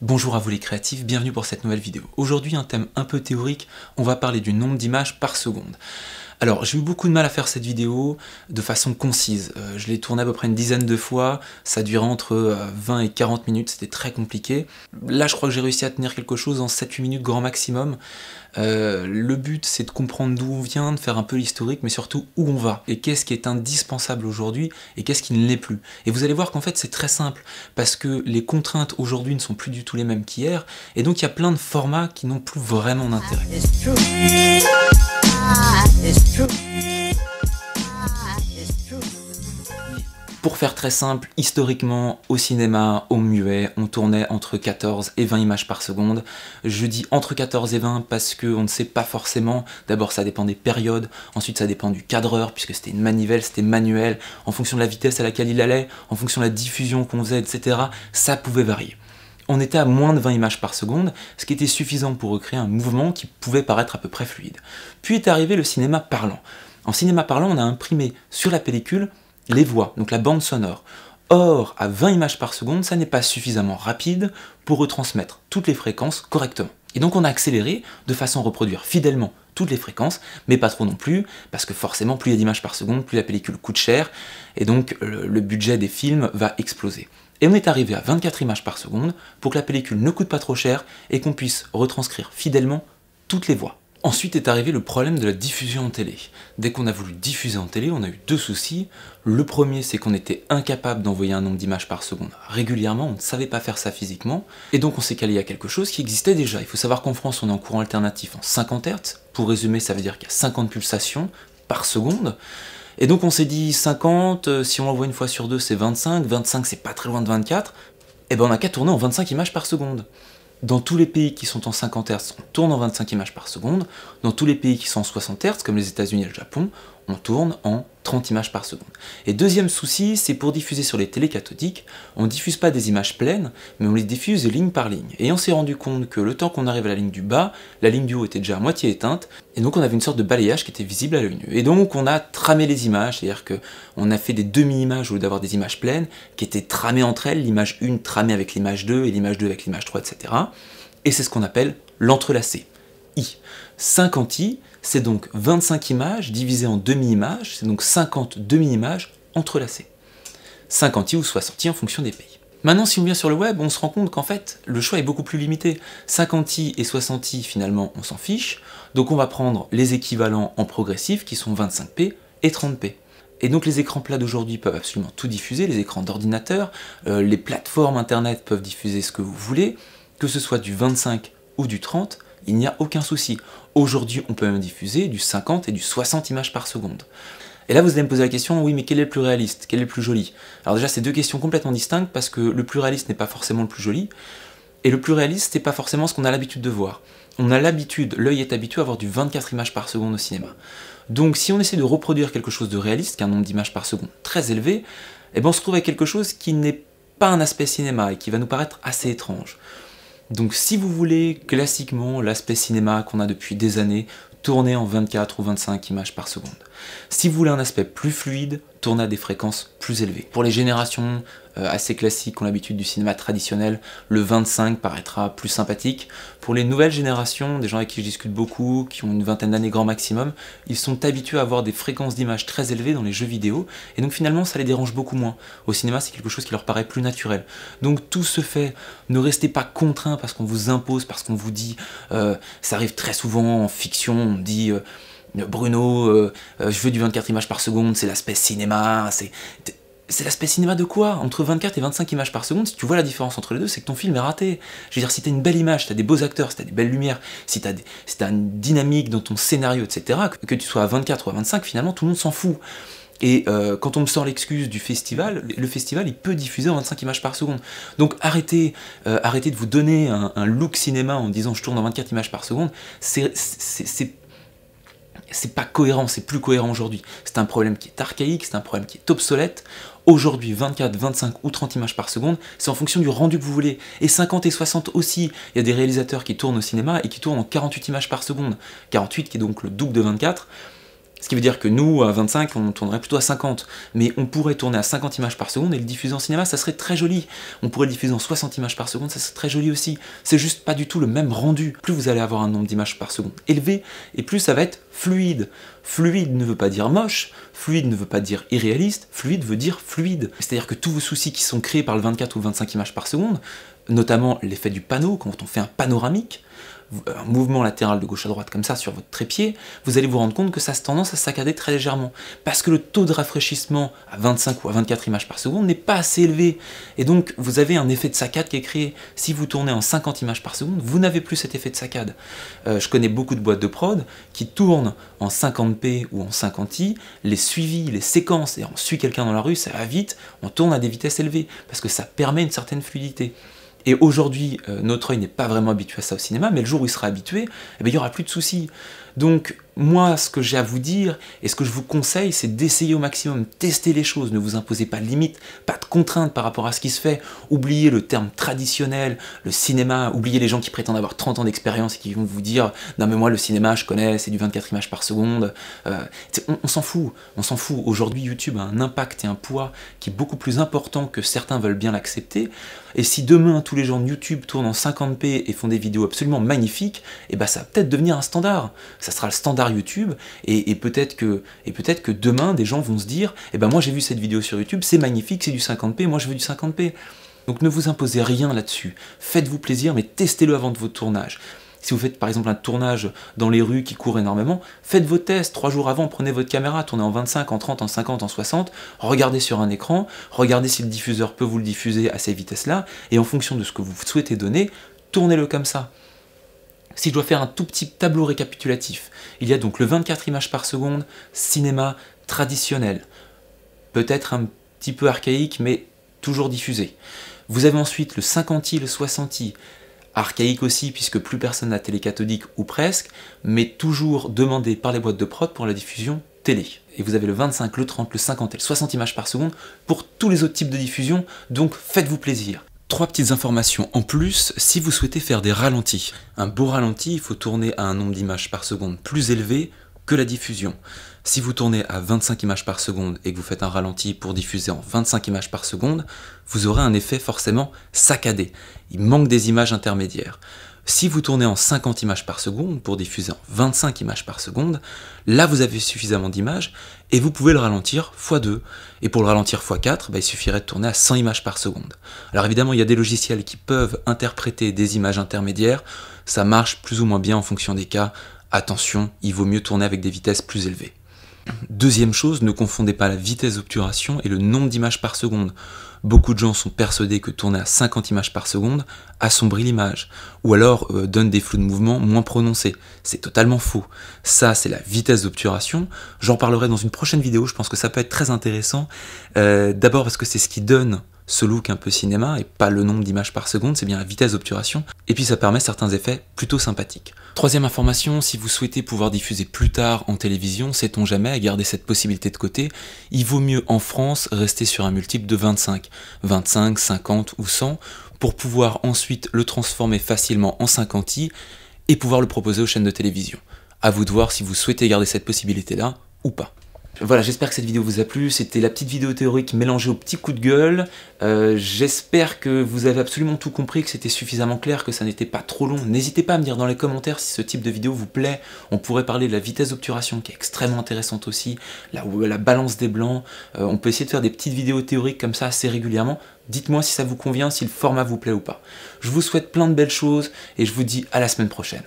Bonjour à vous les créatifs, bienvenue pour cette nouvelle vidéo. Aujourd'hui un thème un peu théorique, on va parler du nombre d'images par seconde. Alors j'ai eu beaucoup de mal à faire cette vidéo de façon concise, je l'ai tournée à peu près une dizaine de fois, ça durait entre 20 et 40 minutes, c'était très compliqué. Là je crois que j'ai réussi à tenir quelque chose en 7-8 minutes grand maximum. Le but c'est de comprendre d'où on vient, de faire un peu l'historique, mais surtout où on va, et qu'est-ce qui est indispensable aujourd'hui, et qu'est-ce qui ne l'est plus. Et vous allez voir qu'en fait c'est très simple, parce que les contraintes aujourd'hui ne sont plus du tout les mêmes qu'hier, et donc il y a plein de formats qui n'ont plus vraiment d'intérêt. Pour faire très simple, historiquement, au cinéma, au muet, on tournait entre 14 et 20 images par seconde. Je dis entre 14 et 20 parce qu'on ne sait pas forcément. D'abord, ça dépend des périodes, ensuite ça dépend du cadreur, puisque c'était une manivelle, c'était manuel, en fonction de la vitesse à laquelle il allait, en fonction de la diffusion qu'on faisait, etc. Ça pouvait varier. On était à moins de 20 images par seconde, ce qui était suffisant pour recréer un mouvement qui pouvait paraître à peu près fluide. Puis est arrivé le cinéma parlant. En cinéma parlant, on a imprimé sur la pellicule les voix, donc la bande sonore. Or, à 20 images par seconde, ça n'est pas suffisamment rapide pour retransmettre toutes les fréquences correctement. Et donc on a accéléré de façon à reproduire fidèlement toutes les fréquences, mais pas trop non plus, parce que forcément, plus il y a d'images par seconde, plus la pellicule coûte cher, et donc le budget des films va exploser. Et on est arrivé à 24 images par seconde pour que la pellicule ne coûte pas trop cher et qu'on puisse retranscrire fidèlement toutes les voix. Ensuite est arrivé le problème de la diffusion en télé. Dès qu'on a voulu diffuser en télé, on a eu deux soucis. Le premier, c'est qu'on était incapable d'envoyer un nombre d'images par seconde régulièrement, on ne savait pas faire ça physiquement, et donc on s'est calé à quelque chose qui existait déjà. Il faut savoir qu'en France, on est en courant alternatif en 50 Hz. Pour résumer, ça veut dire qu'il y a 50 pulsations par seconde. Et donc on s'est dit 50, si on l'envoie une fois sur deux, c'est 25, 25 c'est pas très loin de 24, et ben on n'a qu'à tourner en 25 images par seconde. Dans tous les pays qui sont en 50 Hz, on tourne en 25 images par seconde. Dans tous les pays qui sont en 60 Hz, comme les États-Unis et le Japon, on tourne en 30 images par seconde. Et deuxième souci, c'est pour diffuser sur les télés cathodiques, on ne diffuse pas des images pleines, mais on les diffuse ligne par ligne. Et on s'est rendu compte que le temps qu'on arrive à la ligne du bas, la ligne du haut était déjà à moitié éteinte, et donc on avait une sorte de balayage qui était visible à l'œil nu. Et donc on a tramé les images, c'est-à-dire qu'on a fait des demi-images au lieu d'avoir des images pleines, qui étaient tramées entre elles, l'image 1 tramée avec l'image 2, et l'image 2 avec l'image 3, etc. Et c'est ce qu'on appelle l'entrelacé. 50 i, c'est donc 25 images divisées en demi-images, c'est donc 50 demi-images entrelacées. 50 i ou 60 i en fonction des pays. Maintenant, si on vient sur le web, on se rend compte qu'en fait, le choix est beaucoup plus limité. 50 i et 60 i, finalement, on s'en fiche, donc on va prendre les équivalents en progressif, qui sont 25p et 30p. Et donc les écrans plats d'aujourd'hui peuvent absolument tout diffuser, les écrans d'ordinateur, les plateformes internet peuvent diffuser ce que vous voulez, que ce soit du 25 ou du 30, il n'y a aucun souci. Aujourd'hui, on peut même diffuser du 50 et du 60 images par seconde. Et là, vous allez me poser la question, oui, mais quel est le plus réaliste? Quel est le plus joli? Alors déjà, c'est deux questions complètement distinctes, parce que le plus réaliste n'est pas forcément le plus joli, et le plus réaliste, c'est pas forcément ce qu'on a l'habitude de voir. On a l'habitude, l'œil est habitué à avoir du 24 images par seconde au cinéma. Donc si on essaie de reproduire quelque chose de réaliste, qui a un nombre d'images par seconde très élevé, eh ben on se trouve avec quelque chose qui n'est pas un aspect cinéma, et qui va nous paraître assez étrange. Donc si vous voulez classiquement l'aspect cinéma qu'on a depuis des années, tournez en 24 ou 25 images par seconde. Si vous voulez un aspect plus fluide, tournez à des fréquences plus élevées. Pour les générations assez classiques qui ont l'habitude du cinéma traditionnel, le 25 paraîtra plus sympathique. Pour les nouvelles générations, des gens avec qui je discute beaucoup, qui ont une vingtaine d'années grand maximum, ils sont habitués à avoir des fréquences d'images très élevées dans les jeux vidéo, et donc finalement ça les dérange beaucoup moins. Au cinéma, c'est quelque chose qui leur paraît plus naturel. Donc tout se fait, ne restez pas contraints parce qu'on vous impose, parce qu'on vous dit, ça arrive très souvent en fiction, on dit... Bruno, je veux du 24 images par seconde, c'est l'aspect cinéma, c'est l'aspect cinéma de quoi? Entre 24 et 25 images par seconde, si tu vois la différence entre les deux, c'est que ton film est raté. Je veux dire, si t'as une belle image, si t'as des beaux acteurs, si t'as des belles lumières, si t'as une dynamique dans ton scénario, etc., que tu sois à 24 ou à 25, finalement, tout le monde s'en fout. Et quand on me sort l'excuse du festival, le festival, il peut diffuser en 25 images par seconde. Donc arrêtez de vous donner un look cinéma en disant je tourne en 24 images par seconde, c'est pas cohérent, c'est plus cohérent aujourd'hui. C'est un problème qui est archaïque, c'est un problème qui est obsolète. Aujourd'hui, 24, 25 ou 30 images par seconde, c'est en fonction du rendu que vous voulez. Et 50 et 60 aussi. Il y a des réalisateurs qui tournent au cinéma et qui tournent en 48 images par seconde. 48 qui est donc le double de 24. Ce qui veut dire que nous, à 25, on tournerait plutôt à 50. Mais on pourrait tourner à 50 images par seconde et le diffuser en cinéma, ça serait très joli. On pourrait le diffuser en 60 images par seconde, ça serait très joli aussi. C'est juste pas du tout le même rendu. Plus vous allez avoir un nombre d'images par seconde élevé, et plus ça va être fluide. Fluide ne veut pas dire moche, fluide ne veut pas dire irréaliste, fluide veut dire fluide. C'est-à-dire que tous vos soucis qui sont créés par le 24 ou 25 images par seconde, notamment l'effet du panneau, quand on fait un panoramique, un mouvement latéral de gauche à droite comme ça sur votre trépied, vous allez vous rendre compte que ça a tendance à saccader très légèrement. Parce que le taux de rafraîchissement à 25 ou à 24 images par seconde n'est pas assez élevé. Et donc vous avez un effet de saccade qui est créé. Si vous tournez en 50 images par seconde, vous n'avez plus cet effet de saccade. Je connais beaucoup de boîtes de prod qui tournent en 50p ou en 50i, les suivis, les séquences, et on suit quelqu'un dans la rue, ça va vite, on tourne à des vitesses élevées, parce que ça permet une certaine fluidité. Et aujourd'hui, notre œil n'est pas vraiment habitué à ça au cinéma, mais le jour où il sera habitué, eh bien, il n'y aura plus de soucis. Donc, moi, ce que j'ai à vous dire, et ce que je vous conseille, c'est d'essayer au maximum, tester les choses, ne vous imposez pas de limites, pas de contraintes par rapport à ce qui se fait, oubliez le terme traditionnel, le cinéma, oubliez les gens qui prétendent avoir 30 ans d'expérience et qui vont vous dire « Non mais moi le cinéma je connais, c'est du 24 images par seconde ». On s'en fout, on s'en fout. Aujourd'hui YouTube a un impact et un poids qui est beaucoup plus important que certains veulent bien l'accepter, et si demain tous les gens de YouTube tournent en 50p et font des vidéos absolument magnifiques, et ben ça va peut-être devenir un standard. Ça sera le standard YouTube, et peut-être que demain, des gens vont se dire « Eh ben moi j'ai vu cette vidéo sur YouTube, c'est magnifique, c'est du 50p, moi je veux du 50p ». Donc ne vous imposez rien là-dessus. Faites-vous plaisir, mais testez-le avant de votre tournage. Si vous faites par exemple un tournage dans les rues qui court énormément, faites vos tests 3 jours avant, prenez votre caméra, tournez en 25, en 30, en 50, en 60, regardez sur un écran, regardez si le diffuseur peut vous le diffuser à ces vitesses-là, et en fonction de ce que vous souhaitez donner, tournez-le comme ça. Si je dois faire un tout petit tableau récapitulatif, il y a donc le 24 images par seconde, cinéma traditionnel, peut-être un petit peu archaïque, mais toujours diffusé. Vous avez ensuite le 50i, le 60i, archaïque aussi, puisque plus personne n'a télé cathodique, ou presque, mais toujours demandé par les boîtes de prod pour la diffusion télé. Et vous avez le 25, le 30, le 50 et le 60 images par seconde pour tous les autres types de diffusion, donc faites-vous plaisir. 3 petites informations en plus, si vous souhaitez faire des ralentis. Un beau ralenti, il faut tourner à un nombre d'images par seconde plus élevé que la diffusion. Si vous tournez à 25 images par seconde et que vous faites un ralenti pour diffuser en 25 images par seconde, vous aurez un effet forcément saccadé. Il manque des images intermédiaires. Si vous tournez en 50 images par seconde pour diffuser en 25 images par seconde, là vous avez suffisamment d'images et vous pouvez le ralentir x2. Et pour le ralentir x4, il suffirait de tourner à 100 images par seconde. Alors évidemment, il y a des logiciels qui peuvent interpréter des images intermédiaires. Ça marche plus ou moins bien en fonction des cas. Attention, il vaut mieux tourner avec des vitesses plus élevées. Deuxième chose, ne confondez pas la vitesse d'obturation et le nombre d'images par seconde. Beaucoup de gens sont persuadés que tourner à 50 images par seconde assombrit l'image, ou alors donne des flous de mouvement moins prononcés. C'est totalement faux. Ça, c'est la vitesse d'obturation. J'en parlerai dans une prochaine vidéo, je pense que ça peut être très intéressant. D'abord parce que c'est ce qui donne ce look un peu cinéma, et pas le nombre d'images par seconde, c'est bien la vitesse d'obturation, et puis ça permet certains effets plutôt sympathiques. Troisième information, si vous souhaitez pouvoir diffuser plus tard en télévision, sait-on jamais, à garder cette possibilité de côté, il vaut mieux en France rester sur un multiple de 25, 25, 50 ou 100, pour pouvoir ensuite le transformer facilement en 50i, et pouvoir le proposer aux chaînes de télévision. À vous de voir si vous souhaitez garder cette possibilité-là, ou pas. Voilà, j'espère que cette vidéo vous a plu, c'était la petite vidéo théorique mélangée au petit coup de gueule. J'espère que vous avez absolument tout compris, que c'était suffisamment clair, que ça n'était pas trop long. N'hésitez pas à me dire dans les commentaires si ce type de vidéo vous plaît. On pourrait parler de la vitesse d'obturation qui est extrêmement intéressante aussi, la balance des blancs. On peut essayer de faire des petites vidéos théoriques comme ça assez régulièrement. Dites-moi si ça vous convient, si le format vous plaît ou pas. Je vous souhaite plein de belles choses et je vous dis à la semaine prochaine.